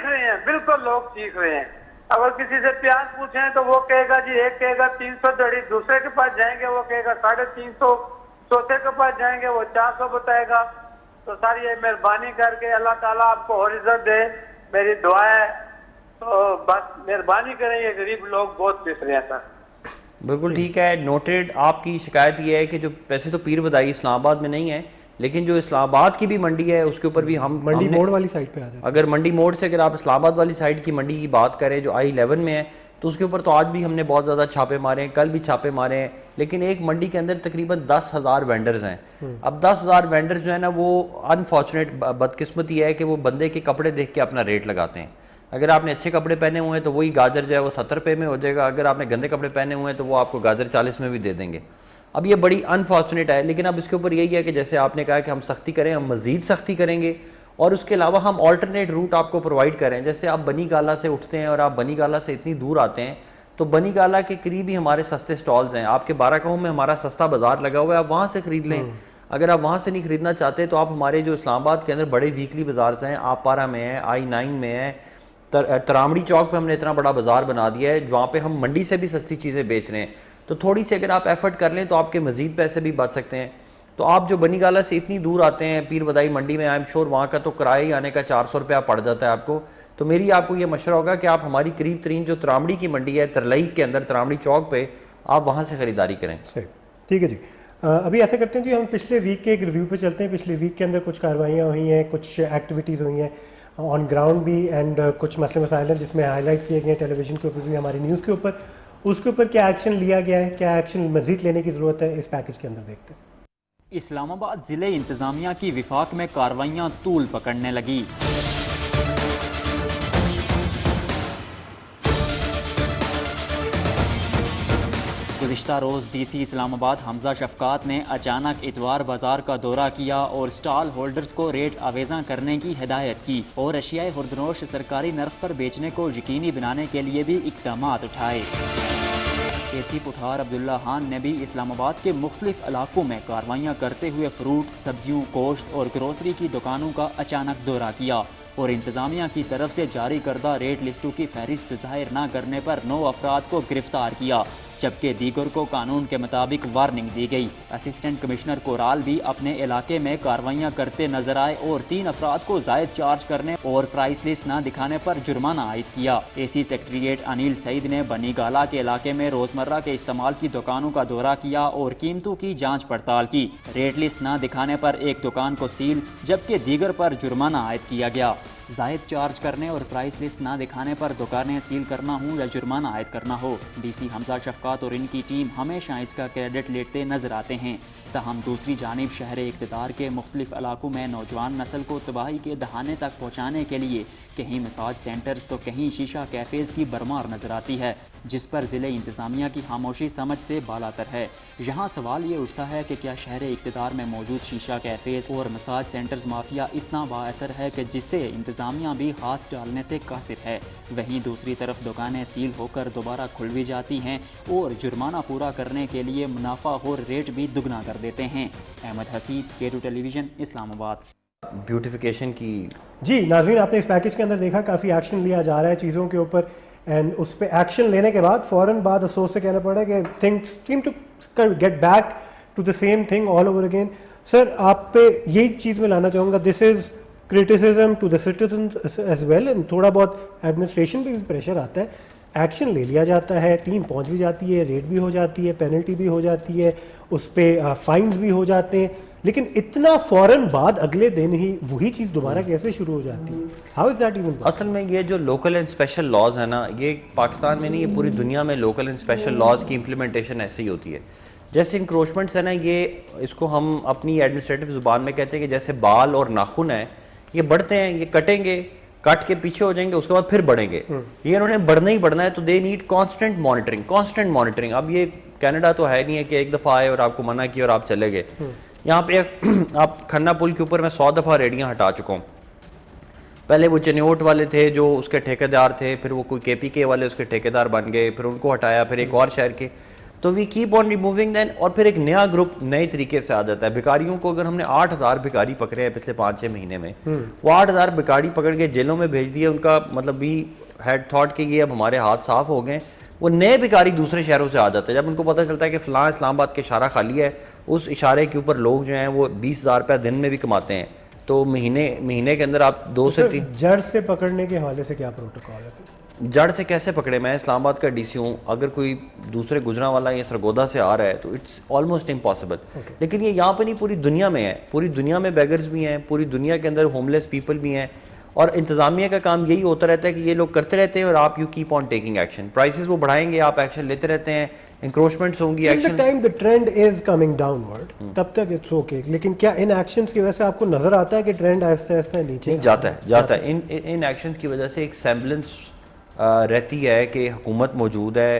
رہے ہیں, بالکل لوگ چیخ رہے ہیں. اگر کسی سے پیاز پوچھیں تو وہ کہے گا جی, ایک کہے گا 300 دڑی, دوسرے کے پاس جائیں گے وہ کہے گا 350, چوتھے کے پاس جائیں گے وہ 400 بتائے گا. تو سر یہ مہربانی کر کے اللہ تعالیٰ آپ کو اور عزت دے, میری دعا ہے. تو بس مہربانی کریں, یہ غریب لوگ بہت پس رہے ہیں سر. بالکل ٹھیک ہے, نوٹڈ. آپ کی شکایت یہ ہے کہ جو پیسے تو پیر بدائی اسلام آباد میں نہیں ہے, لیکن جو اسلام آباد کی بھی منڈی ہے اس کے اوپر بھی ہم منڈی موڑ والی سائڈ پہ آ جائیں. اگر منڈی موڑ سے اگر آپ اسلام آباد والی سائڈ کی منڈی کی بات کریں جو I11 میں ہے, تو اس کے اوپر تو آج بھی ہم نے بہت زیادہ چھاپے مارے ہیں, کل بھی چھاپے مارے ہیں. لیکن ایک منڈی کے اندر تقریباً 10,000 وینڈرز ہیں. اب 10,000 وینڈرز جو ہے نا, وہ انفارچونیٹ بدقسمتی ہے کہ وہ بندے کے کپڑے دیکھ کے اپنا ریٹ لگاتے ہیں. اگر آپ نے اچھے کپڑے پہنے ہوئے ہیں تو وہی گاجر جو ہے وہ 70 روپے میں ہو جائے گا, اگر آپ نے گندے کپڑے پہنے ہوئے ہیں تو وہ آپ کو گاجر 40 میں بھی دے دیں گے. اب یہ بڑی انفارچونیٹ ہے. لیکن اب اس کے اوپر یہی ہے کہ جیسے آپ نے کہا کہ ہم سختی کریں, ہم مزید سختی کریں گے, اور اس کے علاوہ ہم آلٹرنیٹ روٹ آپ کو پرووائڈ کریں. جیسے آپ بنی گالا سے اٹھتے ہیں اور آپ بنی گالا سے اتنی دور آتے ہیں تو بنی گالا کے قریب ہی ہمارے سستے سٹالز ہیں. آپ کے بارہ میں ہمارا سستا بازار لگا ہوا ہے, آپ وہاں سے خرید لیں. اگر آپ وہاں سے نہیں خریدنا چاہتے تو آپ ہمارے جو اسلام آباد کے اندر بڑے ویکلی بازارز ہیں, آپارہ میں ہے, I9 میں ہے, ترامڑی چوک پہ ہم نے اتنا بڑا بازار بنا دیا ہے جہاں پہ ہم منڈی سے بھی سستی چیزیں بیچ رہے ہیں. تو تھوڑی سی اگر آپ ایفرٹ کر لیں تو آپ کے مزید پیسے بھی بچ سکتے ہیں. تو آپ جو بنی گالا سے اتنی دور آتے ہیں پیر بدائی منڈی میں, آئی ایم شور وہاں کا تو کرایہ ہی آنے کا 400 روپیہ پڑ جاتا ہے آپ کو. تو میری آپ کو یہ مشورہ ہوگا کہ آپ ہماری قریب ترین جو ترامڑی کی منڈی ہے ترلئی کے اندر, ترامڑی چوک پہ, آپ وہاں سے خریداری کریں. صحیح, ٹھیک ہے جی. ابھی ایسا کرتے ہیں جی, ہم پچھلے ویک کے ایک ریویو پہ چلتے ہیں. پچھلے ویک کے اندر کچھ کاروائیاں ہوئی ہیں, کچھ ایکٹیویٹیز ہوئی ہیں آن گراؤنڈ بھی, اینڈ کچھ مسئلے مسائل ہیں جس میں ہائی لائٹ کیے گئے ٹیلی ویژن کے اوپر بھی, ہماری نیوز کے اوپر. اس کے اوپر کیا ایکشن لیا گیا ہے, کیا ایکشن مزید لینے کی ضرورت ہے, اس پیکج کے اندر دیکھتے ہیں. اسلام آباد ضلع انتظامیہ کی وفاق میں کاروائیاں طول پکڑنے لگی. گزشتہ روز ڈی سی اسلام آباد حمزہ شفقات نے اچانک اتوار بازار کا دورہ کیا اور سٹال ہولڈرز کو ریٹ آویزاں کرنے کی ہدایت کی اور اشیاء خوردنوش سرکاری نرخ پر بیچنے کو یقینی بنانے کے لیے بھی اقدامات اٹھائے. اے سی پٹھار عبداللہ خان نے بھی اسلام آباد کے مختلف علاقوں میں کاروائیاں کرتے ہوئے فروٹ, سبزیوں, گوشت اور گروسری کی دکانوں کا اچانک دورہ کیا اور انتظامیہ کی طرف سے جاری کردہ ریٹ لسٹوں کی فہرست ظاہر نہ کرنے پر 9 افراد کو گرفتار کیا, جبکہ دیگر کو قانون کے مطابق وارننگ دی گئی. اسسٹنٹ کمشنر کورال بھی اپنے علاقے میں کاروائیاں کرتے نظر آئے اور 3 افراد کو زائد چارج کرنے اور پرائس لسٹ نہ دکھانے پر جرمانہ عائد کیا. اے سی سیکریٹریٹ انیل سعید نے بنی گالا کے علاقے میں روزمرہ کے استعمال کی دکانوں کا دورہ کیا اور قیمتوں کی جانچ پڑتال کی. ریٹ لسٹ نہ دکھانے پر ایک دکان کو سیل جبکہ دیگر پر جرمانہ عائد کیا گیا. زائد چارج کرنے اور پرائس لسٹ نہ دکھانے پر دکانیں سیل کرنا ہوں یا جرمانہ عائد کرنا ہو, ڈی سی حمزہ شفقات اور ان کی ٹیم ہمیشہ اس کا کریڈٹ لیتے نظر آتے ہیں. تاہم دوسری جانب شہر اقتدار کے مختلف علاقوں میں نوجوان نسل کو تباہی کے دہانے تک پہنچانے کے لیے کہیں مساج سینٹرز تو کہیں شیشہ کیفیز کی بھرمار نظر آتی ہے, جس پر ضلع انتظامیہ کی خاموشی سمجھ سے بالاتر ہے. یہاں سوال یہ اٹھتا ہے کہ کیا شہر اقتدار میں موجود شیشہ کیفیز اور مساج سینٹرز مافیا اتنا بااثر ہے کہ جس سے انتظامیہ بھی ہاتھ ڈالنے سے قاصر ہے. وہیں دوسری طرف دکانیں سیل ہو کر دوبارہ کھل بھی جاتی ہیں اور جرمانہ پورا کرنے کے لیے منافع اور ریٹ بھی دگنا کر دیتے ہیں. احمد حسیب, K2 ٹیلی ویژن, اسلام آباد. بیوٹیفیکیشن کی جی ناظرین, آپ نے اس پیکج کے اندر دیکھا کافی ایکشن لیا جا رہا ہے چیزوں کے اوپر, اینڈ اس پہ ایکشن لینے کے بعد فوراً بعد افسوس سے کہنا پڑا ہے کہ things seem to get back to the same thing all over again. Sir آپ پہ یہی چیز میں لانا چاہوں گا, this is criticism to the citizens as well, and تھوڑا بہت ایڈمنسٹریشن پہ بھی پریشر آتا ہے. ایکشن لے لیا جاتا ہے, ٹیم پہنچ بھی جاتی ہے, ریٹ بھی ہو جاتی ہے, پینلٹی بھی ہو جاتی ہے, اس پہ فائنز بھی ہو جاتے ہیں, لیکن اتنا فوراً بعد اگلے دن ہی وہی چیز دوبارہ کیسے شروع ہو جاتی ہے؟ How is that even? اصل میں یہ جو لوکل اینڈ اسپیشل لاز ہیں نا, یہ پاکستان میں نہیں, یہ پوری دنیا میں لوکل اینڈ اسپیشل لاز کی امپلیمنٹیشن ایسے ہی ہوتی ہے. جیسے انکروچمنٹس ہیں نا, یہ اس کو ہم اپنی ایڈمنسٹریٹو زبان میں کہتے ہیں کہ جیسے بال اور ناخن ہیں, یہ بڑھتے ہیں, یہ کٹیں گے, کٹ کے پیچھے ہو جائیں گے, اس کے بعد پھر بڑھیں گے. یہ انہوں نے بڑھنا ہی بڑھنا ہے, تو دے نیڈ کانسٹنٹ مانیٹرنگ. اب یہ کینیڈا تو ہے نہیں ہے کہ ایک دفعہ آئے اور آپ کو منع کیا اور آپ چلے گئے. یہاں پہ آپ کھنہ پل کے اوپر میں 100 دفعہ ریڈیاں ہٹا چکا ہوں. پہلے وہ چنیوٹ والے تھے جو اس کے ٹھیکیدار تھے, پھر وہ کوئی KPK والے اس کے ٹھیکیدار بن گئے, پھر ان کو ہٹایا, پھر ایک اور شہر کے, تو وی کیپ آن ریموونگ دین. اور پھر ایک نیا گروپ نئے طریقے سے آ جاتا ہے. بھکاریوں کو اگر ہم نے 8000 بھکاری پکڑے ہیں پچھلے 5-6 مہینے میں, وہ 8000 بھکاری پکڑ کے جیلوں میں بھیج دیے. ان کا مطلب بھی ہیڈ تھاٹ کہ یہ اب ہمارے ہاتھ صاف ہو گئے. وہ نئے بھکاری دوسرے شہروں سے آ جاتے ہیں. جب ان کو پتہ چلتا ہے کہ فلاں اسلام آباد کے اشارہ خالی ہے, اس اشارے کے اوپر لوگ جو ہیں وہ 20,000 روپیہ دن میں بھی کماتے ہیں, تو مہینے کے اندر آپ 2 سے 3. جڑ سے پکڑنے کے حوالے سے کیا پروٹوکول ہے؟ جڑ سے کیسے پکڑے؟ میں اسلام آباد کا DC ہوں, اگر کوئی دوسرے گجرا والا یا سرگودا سے آ رہا ہے تو اٹس آلموسٹ امپاسبل. لیکن یہ یہاں پہ نہیں, پوری دنیا میں ہے. پوری دنیا میں بیگرز بھی ہیں, پوری دنیا کے اندر ہوم لیس پیپل بھی ہیں, اور انتظامیہ کا کام یہی ہوتا رہتا ہے کہ یہ لوگ کرتے رہتے ہیں اور آپ you keep on taking action. Prices وہ بڑھائیں گے, آپ ایکشن لیتے رہتے ہیں, انکروچمنٹس ہوں گی. Action time the trend is coming downward, تب تک اٹس اوکے. لیکن کیا ان ایکشنز کی وجہ سے آپ کو نظر آتا ہے کہ ٹرینڈ آہستہ آہستہ نیچے جاتا ہے؟ ان ایکشنز کی وجہ سے ایک سیمبلنس رہتی ہے کہ حکومت موجود ہے,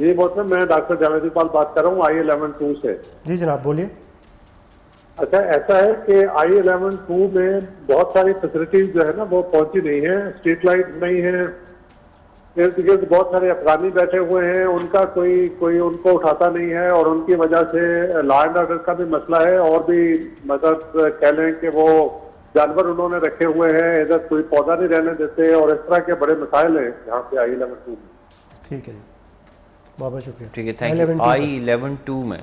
جی محترم میں ڈاکٹر جاوید اقبال بات کر رہا ہوں I-11-2 سے. جی جناب بولیے. اچھا ایسا ہے کہ I-11-2 میں بہت ساری فیسلٹیز جو ہے نا وہ پہنچی نہیں ہیں, اسٹریٹ لائٹ نہیں ہے, ارد گرد بہت سارے افغانی بیٹھے ہوئے ہیں, ان کا کوئی ان کو اٹھاتا نہیں ہے, اور ان کی وجہ سے لا اینڈ آرڈر کا بھی مسئلہ ہے, اور بھی مطلب کہہ لیں کہ وہ جانور انہوں نے رکھے ہوئے ہیں, ادھر کوئی پودا نہیں رہنے دیتے, اور اس طرح کے بڑے مسائل ہیں یہاں پہ I-11-2 میں. ٹھیک ہے جی, بہت شکریہ. ٹھیک ہے, تھینک یو. I-11-2 میں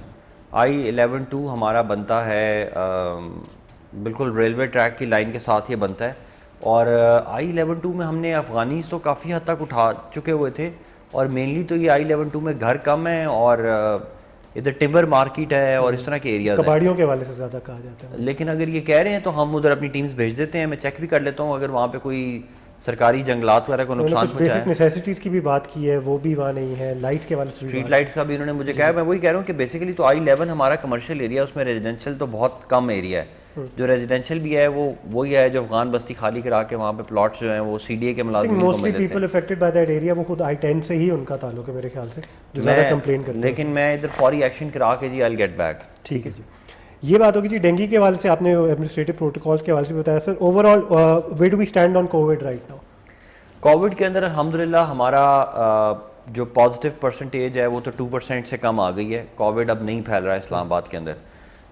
I-11-2 ہمارا بنتا ہے بالکل ریلوے ٹریک کی لائن کے ساتھ یہ بنتا ہے, اور I-11-2 میں ہم نے افغانیز تو کافی حد تک اٹھا چکے ہوئے تھے, اور مینلی تو یہ I-11-2 میں گھر کم ہیں, اور ادھر ٹمبر مارکیٹ ہے اور اس طرح کے ایریاز ہیں, کباڑیوں کے حوالے سے زیادہ کہا جاتا ہے. لیکن اگر یہ کہہ رہے ہیں تو ہم ادھر اپنی ٹیمز بھیج دیتے ہیں, میں چیک بھی کر لیتا ہوں اگر وہاں پہ کوئی سرکاری جنگلات وغیرہ کو نقصان پہنچایا ہے. بیسک نیسیسٹیز کی بھی بات کی ہے, وہ بھی وہاں نہیں ہے. لائٹس کے حوالے سے اسٹریٹ لائٹس کا بھی انہوں نے مجھے کہا. میں وہی کہہ رہا ہوں کہ بیسیکلی تو I-11 ہمارا کمرشل ایریا, اس میں ریزیڈینشیل تو بہت کم ایریا ہے. جو ریزیڈینشیل بھی ہے وہ وہی ہے جو افغان بستی خالی کرا کے وہاں پہ پلاٹس جو ہیں وہ CDA کے ملازمین کو مل mostly people affected by that area, وہ خود I-10 سے ہی ان کا تعلق ہے میرے خیال سے, جو زیادہ کمپلین کرتے ہیں. لیکن میں ادھر فوری ایکشن کرا کے جی I'll get back. ٹھیک ہے جی. یہ بات ہوگی جی ڈینگی کے حوالے سے, آپ نے ایڈمنسٹریٹو پروٹوکالس کے حوالے سے بتایا. Sir overall where do we stand on COVID right now? COVID کے اندر الحمدللہ ہمارا جو پازیٹیو پرسنٹیج ہے وہ تو 2% سے کم آ گئی ہے. کووڈ اب نہیں پھیل رہا ہے اسلام آباد کے اندر,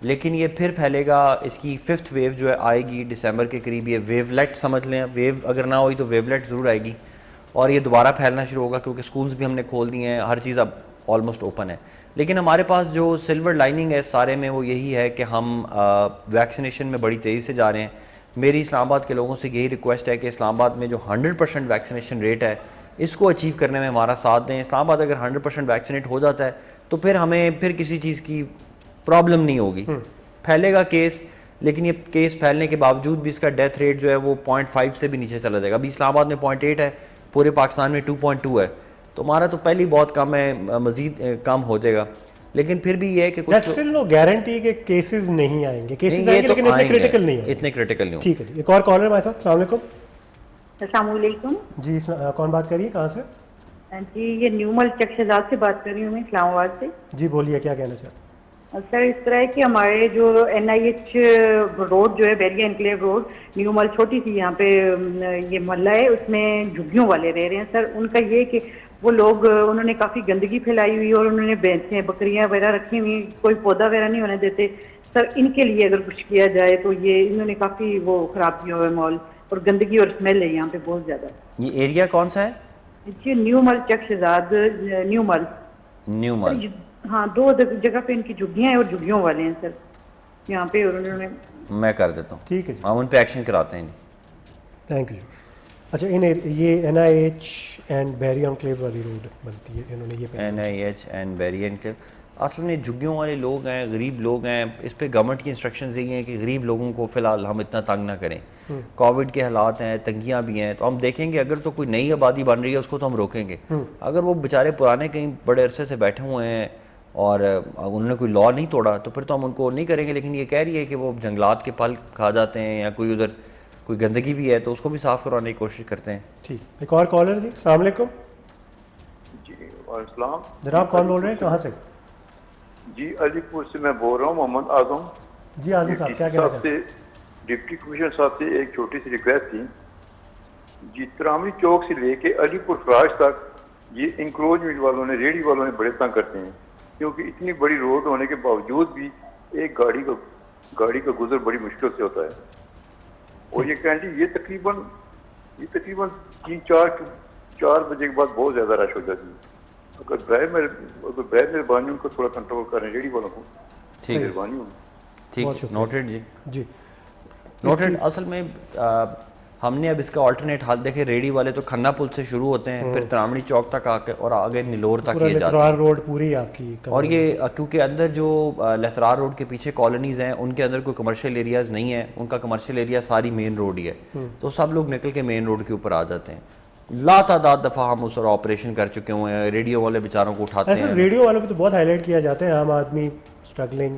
لیکن یہ پھر پھیلے گا. اس کی 5th ویو جو ہے آئے گی دسمبر کے قریب. یہ ویو لیٹ سمجھ لیں, ویو اگر نہ ہوئی تو ویو لیٹ ضرور آئے گی, اور یہ دوبارہ پھیلنا شروع ہوگا کیونکہ سکولز بھی ہم نے کھول دیے ہیں, ہر چیز اب آلموسٹ اوپن ہے. لیکن ہمارے پاس جو سلور لائننگ ہے سارے میں وہ یہی ہے کہ ہم ویکسینیشن میں بڑی تیزی سے جا رہے ہیں. میری اسلام آباد کے لوگوں سے یہی ریکویسٹ ہے کہ اسلام آباد میں جو 100% ویکسینیشن ریٹ ہے اس کو اچیو کرنے میں ہمارا ساتھ دیں. اسلام آباد اگر 100% ویکسینیٹ ہو جاتا ہے تو پھر ہمیں پھر کسی چیز کی پرابلم نہیں ہوگی. پھیلے گا کیس, لیکن یہ کیس پھیلنے کے باوجود بھی اس کا ڈیتھ ریٹ جو ہے وہ 0.5 سے بھی نیچے چلا جائے گا. ابھی اسلام آباد میں 0.8 ہے, پورے پاکستان میں 2.2 ہے, تو ہمارا تو پہلے بہت کم ہے, مزید کم ہو جائے گا. لیکن پھر بھی یہ ہے کہ کچھ اسٹل نو گارنٹی کہ کیسز نہیں آئیں گے. کیسز آئیں گے لیکن اتنے کریٹیکل نہیں ہیں. اتنے کریٹیکل نہیں. ٹھیک ہے جی. ایک اور کالر ہمارے ساتھ. السلام علیکم. السلام علیکم. جی کون بات کر رہی ہے, کہاں سے؟ جی یہ نیومل چک شہزاد سے بات کر رہی ہوں میں, اسلام آباد سے. جی بولیے, کیا کہنا چاہتے ہیں؟ سر اس طرح ہے کہ ہمارے جو NIH روڈ جو ہے بیریا انکلیو روڈ نیومل, چھوٹی سی یہاں پہ یہ محلہ ہے, اس میں جھگیوں والے رہ رہے ہیں. سر ان کا یہ کہ وہ لوگ انہوں نے کافی گندگی پھیلائی ہوئی, اور انہوں نے بھینسیں بکریاں وغیرہ رکھی ہوئی, کوئی پودا وغیرہ نہیں ہونے دیتے. سر ان کے لیے اگر کچھ کیا جائے تو یہ انہوں نے کافی وہ خراب کیا ہوا ہے ماحول, اور گندگی اور اسمیل ہے یہاں پہ بہت زیادہ. یہ ایریا کون سا ہے؟ جی نیومل چک شہزاد. نیومل ہاں, 2 جگہ پہ ان کی جھگیاں ہیں اور جھگیوں والے ہیں سر یہاں پہ, اور انہوں نے. میں کر دیتا ہوں. ٹھیک ہے جی, ہم ان پہ ایکشن کراتے ہیں. Thank you. اچھا یہ NIH اینڈ بیریا انکلیو والی روڈ بنتی ہے, انہوں نے یہ NIH اینڈ بیریا انکلیو اصل میں جھگیوں والے لوگ ہیں, غریب لوگ ہیں. اس پہ گورنمنٹ کی انسٹرکشنز یہی ہیں کہ غریب لوگوں کو فی الحال ہم اتنا تنگ نہ کریں. کووڈ کے حالات ہیں, تنگیاں بھی ہیں, تو ہم دیکھیں گے اگر تو کوئی نئی آبادی بن رہی ہے اس کو تو ہم روکیں گے. اگر وہ بیچارے پرانے کہیں بڑے عرصے سے بیٹھے ہوئے ہیں اور انہوں نے کوئی لا نہیں توڑا تو پھر تو ہم ان کو نہیں کریں گے. لیکن یہ کہہ رہی ہے کہ وہ جنگلات کے پھل کھا جاتے ہیں یا کوئی ادھر کوئی گندگی بھی ہے تو اس کو بھی صاف کروانے کی کوشش کرتے ہیں. ٹھیک. ایک اور کالر جی. السلام علیکم. جی وعلیکم السلام. جناب کون بول رہے ہیں, کہاں سے؟ جی علی پور سے میں بول رہا ہوں, محمد اعظم. جی اعظم صاحب کیا کہنا چاہتے ہیں؟ ڈپٹی کمشنر صاحب سے ایک چھوٹی سی ریکویسٹ تھی. جی تراملی چوک سے لے کے علی پور فراج تک یہ انکروچمنٹ والوں نے, ریڑھی والوں نے بڑے تنگ کرتے ہیں, کیونکہ اتنی بڑی روڈ ہونے کے باوجود بھی ایک گاڑی کا گزر بڑی مشکل سے ہوتا ہے. اور یہ کینٹین یہ تقریباً 3-4 بجے کے بعد بہت زیادہ رش ہو جاتی ہے. اگر برائے مہربانی ان کو تھوڑا کنٹرول کریں ریڑھی والوں کو. ٹھیک ہے, مہربانی ہوگی. ٹھیک, نوٹڈ جی. جی نوٹڈ. اصل میں ہم نے اب اس کا آلٹرنیٹ حل دیکھے, ریڑھی والے تو کھنہ پل سے شروع ہوتے ہیں, پھر ترامڑی چوک تک آ کے اور آگے نلور تک یہ جاتے ہیں. روڈ پوری آپ کی, اور یہ کیونکہ اندر جو لہترار روڈ کے پیچھے کالونیز ہیں ان کے اندر کوئی کمرشل ایریاز نہیں ہے, ان کا کمرشل ایریا ساری مین روڈ ہی ہے, تو سب لوگ نکل کے مین روڈ کے اوپر آ جاتے ہیں. لا تعداد دفعہ ہم اس اور آپریشن کر چکے ہوئے ہیں, ریڈیو والے بیچاروں کو اٹھاتے ہیں. ریڈیو والوں کو تو بہت ہائی لائٹ کیا جاتا ہے, عام آدمی struggling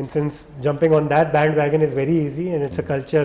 and since jumping on that bandwagon is very easy and it's a culture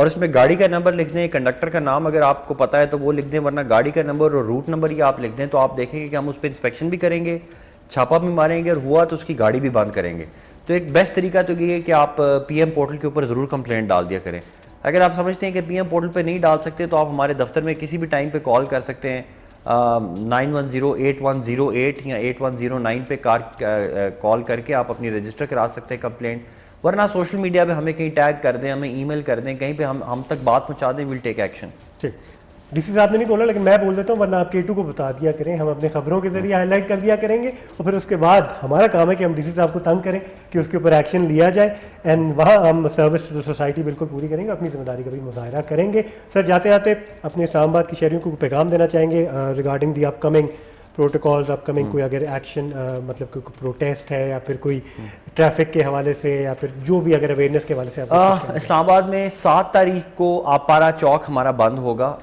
اور اس میں گاڑی کا نمبر لکھ دیں, کنڈکٹر کا نام اگر آپ کو پتہ ہے تو وہ لکھ دیں, ورنہ گاڑی کا نمبر اور روٹ نمبر ہی آپ لکھ دیں, تو آپ دیکھیں گے کہ ہم اس پہ انسپیکشن بھی کریں گے, چھاپا بھی ماریں گے, اور ہوا تو اس کی گاڑی بھی بند کریں گے. تو ایک بیسٹ طریقہ تو یہ ہے کہ آپ پی ایم پورٹل کے اوپر ضرور کمپلینٹ ڈال دیا کریں. اگر آپ سمجھتے ہیں کہ پی ایم پورٹل پہ نہیں ڈال سکتے تو آپ ہمارے دفتر میں کسی بھی ٹائم پہ کال کر سکتے ہیں, 9108108 یا 8109 پہ کال کر کے آپ اپنی رجسٹر کرا سکتے ہیں کمپلینٹ, ورنہ سوشل میڈیا پہ ہمیں کہیں ٹیگ کر دیں, ہمیں ای میل کر دیں, کہیں پہ ہم تک بات پہنچا دیں, ویل ٹیک ایکشن. ٹھیک, ڈی سی صاحب نے نہیں بولا لیکن میں بول دیتا ہوں, ورنہ آپ K2 کو بتا دیا کریں, ہم اپنے خبروں کے ذریعے ہائی لائٹ کر دیا کریں گے, اور پھر اس کے بعد ہمارا کام ہے کہ ہم ڈی سی صاحب کو تنگ کریں کہ اس کے اوپر ایکشن لیا جائے, اینڈ وہاں ہم سروس ٹو سوسائٹی بالکل پوری کریں گے, اپنی ذمہ داری کا بھی مظاہرہ کریں گے. سر جاتے آتے اپنے اسلام آباد کی شہریوں کو پیغام دینا چاہیں گے regarding the up coming protocols, up coming کوئی اگر ایکشن مطلب کوئی پروٹیسٹ ہے یا پھر کوئی ٹریفک کے حوالے سے یا پھر جو بھی اگر اویئرنیس کے حوالے سے. اسلام آباد میں 7 تاریخ کو آپارا چوک ہمارا بند ہوگا,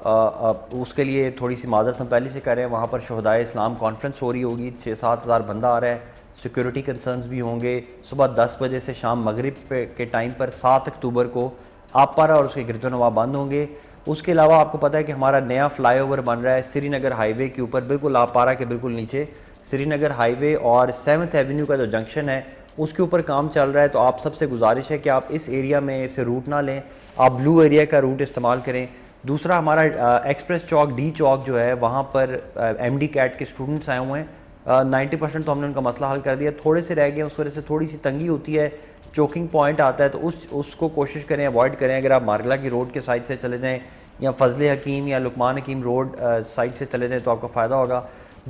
اس کے لیے تھوڑی سی معذرت ہم پہلے سے کر رہے ہیں. وہاں پر شہدائے اسلام کانفرنس ہو رہی ہوگی, 6-7 ہزار بندہ آ رہا ہے, سیکیورٹی کنسرنز بھی ہوں گے. صبح 10 بجے سے شام مغرب کے ٹائم پر 7 اکتوبر کو آپارا اور اس کے گرد و نواح بند ہوں گے. اس کے علاوہ آپ کو پتہ ہے کہ ہمارا نیا فلائی اوور بن رہا ہے سری نگر ہائی وے کے اوپر, بالکل آپارا کے بالکل نیچے سری نگر ہائی وے اور 7th ایونیو کا جو جنکشن ہے اس کے اوپر کام چل رہا ہے. تو آپ سب سے گزارش ہے کہ آپ اس ایریا میں اسے روٹ نہ لیں, آپ بلو ایریا کا روٹ استعمال کریں. دوسرا ہمارا ایکسپریس چوک ڈی چوک جو ہے وہاں پر ایم ڈی کیٹ کے اسٹوڈنٹس آئے ہوئے ہیں, 90% تو ہم نے ان کا مسئلہ حل کر دیا, تھوڑے سے رہ گئے, اس وجہ سے تھوڑی سی تنگی ہوتی ہے, چوکنگ پوائنٹ آتا ہے, تو اس کو کوشش کریں اوائڈ کریں. اگر آپ مارگلہ کی روڈ کے سائڈ سے چلے جائیں یا فضل حکیم یا لقمان حکیم روڈ سائڈ سے چلے جائیں تو آپ کو فائدہ ہوگا.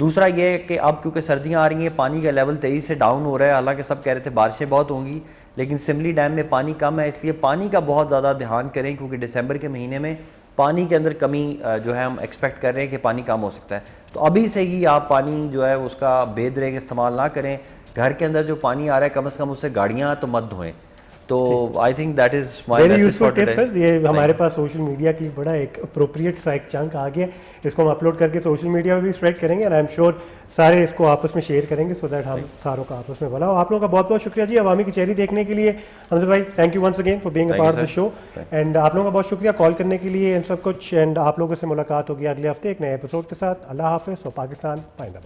دوسرا یہ ہے کہ اب کیونکہ سردیاں آ رہی ہیں, پانی کا لیول تیزی سے ڈاؤن ہو رہا ہے, حالانکہ سب کہہ رہے تھے بارشیں بہت ہوں گی, لیکن سملی ڈیم میں پانی کم ہے, اس لیے پانی کا بہت زیادہ دھیان کریں, کیونکہ دسمبر کے مہینے میں پانی کے اندر کمی جو ہے ہم ایکسپیکٹ کر رہے ہیں کہ پانی کم ہو سکتا ہے. تو ابھی سے ہی آپ پانی جو ہے اس کا بے دریغ استعمال نہ کریں. گھر کے اندر جو پانی آ رہا ہے کم از کم اس سے گاڑیاں تو مت دھوئیں. تو I think that is my message for today. Sir یہ ہمارے پاس سوشل میڈیا کی بڑا ایک اپروپریٹ سا ایک چنک آ گیا, اس کو ہم اپلوڈ کر کے سوشل میڈیا پہ بھی اسپریڈ کریں گے, اینڈ آئی ایم شیور سارے اس کو آپس میں شیئر کریں گے, سو دیٹ ہم ساروں کا آپس میں بھلا ہو. آپ لوگوں کا بہت بہت شکریہ جی عوامی کچہری دیکھنے کے لیے. حمزہ بھائی thank you once again for being a part of the show, and آپ لوگوں کا بہت شکریہ کال کرنے کے لیے, ان سب کچھ. اینڈ آپ لوگوں سے ملاقات ہوگی اگلے ہفتے ایک نئے ایپیسوڈ کے ساتھ. اللہ حافظ اور پاکستان پائندہ.